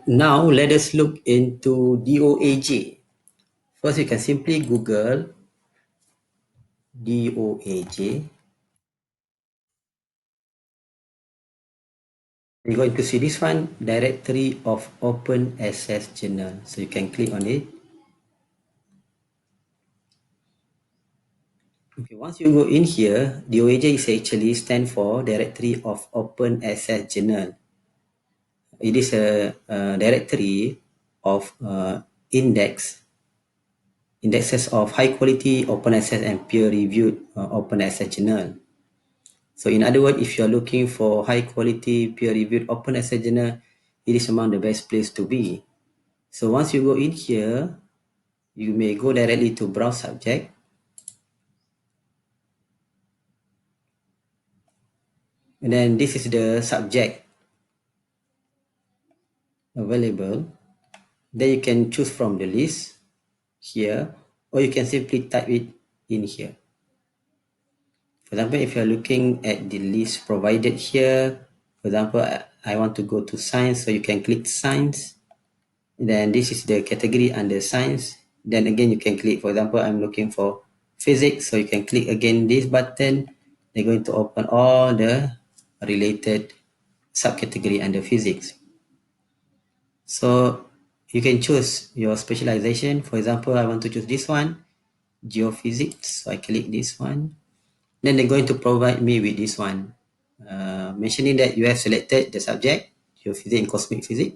Now let us look into DOAJ. First, you can simply Google DOAJ. You're going to see this one, Directory of Open Access Journal. So you can click on it. Okay, once you go in here, DOAJ is actually stand for Directory of Open Access Journal. It is a directory of indexes of high quality open access and peer reviewed open access journal. So in other words, if you're looking for high quality peer reviewed open access journal, it is among the best place to be. So once you go in here, you may go directly to browse subject. And then this is the subject available. Then you can choose from the list here, or you can simply type it in here. For example, if you're looking at the list provided here, for example, I want to go to science, so you can click science. Then this is the category under science. Then again, you can click, for example, I'm looking for physics, so you can click again this button. They're going to open all the related subcategory under physics. So you can choose your specialization. For example, I want to choose this one, geophysics. So I click this one. Then they're going to provide me with this one, mentioning that you have selected the subject, geophysics and cosmic physics.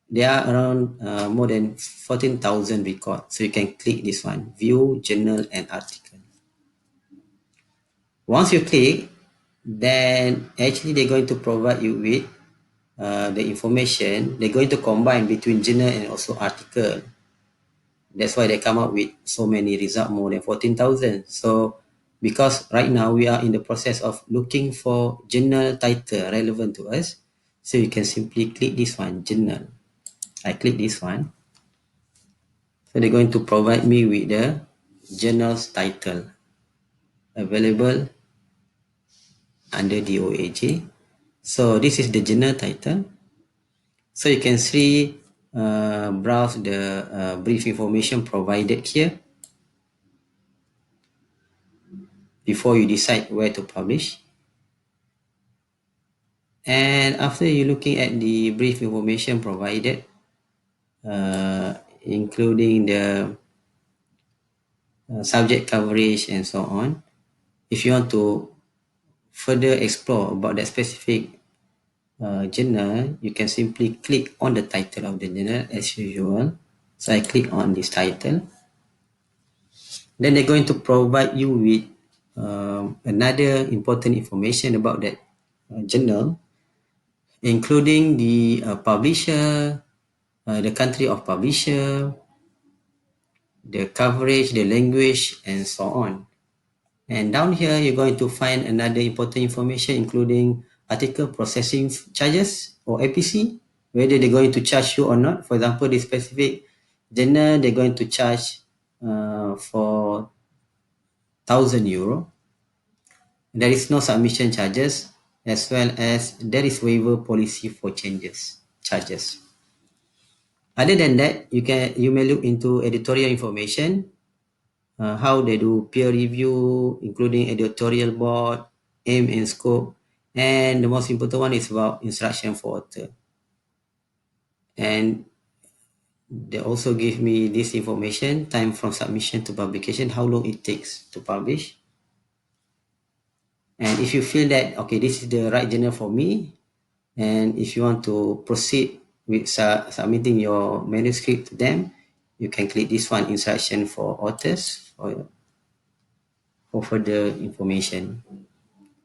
There are around more than 14,000 records. So you can click this one, view, journal, and article. Once you click, then actually they're going to provide you with the information. They're going to combine between journal and also article. That's why they come up with so many results, more than 14,000. So because right now we are in the process of looking for journal title relevant to us, so you can simply click this one, journal. I click this one. So they're going to provide me with the journal's title available under DOAJ. So this is the journal title. So you can see, browse the brief information provided here before you decide where to publish. And after you looking at the brief information provided, including the subject coverage and so on, if you want to further explore about that specific journal, you can simply click on the title of the journal as usual. So I click on this title. Then they're going to provide you with another important information about that journal, including the publisher, the country of publisher, the coverage, the language, and so on. And down here, you're going to find another important information, including article processing charges or APC, whether they're going to charge you or not. For example, this specific journal, they're going to charge for €1,000. There is no submission charges, as well as there is waiver policy for charges. Other than that, you may look into editorial information, how they do peer review, including editorial board, aim and scope, and the most important one is about instruction for author. And they also give me this information, time from submission to publication, how long it takes to publish. And if you feel that, okay, this is the right journal for me, and if you want to proceed with submitting your manuscript to them, you can click this one, instruction for authors, for further information.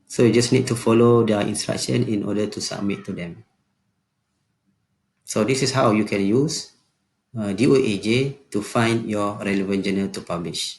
So you just need to follow their instruction in order to submit to them. So this is how you can use DOAJ to find your relevant journal to publish.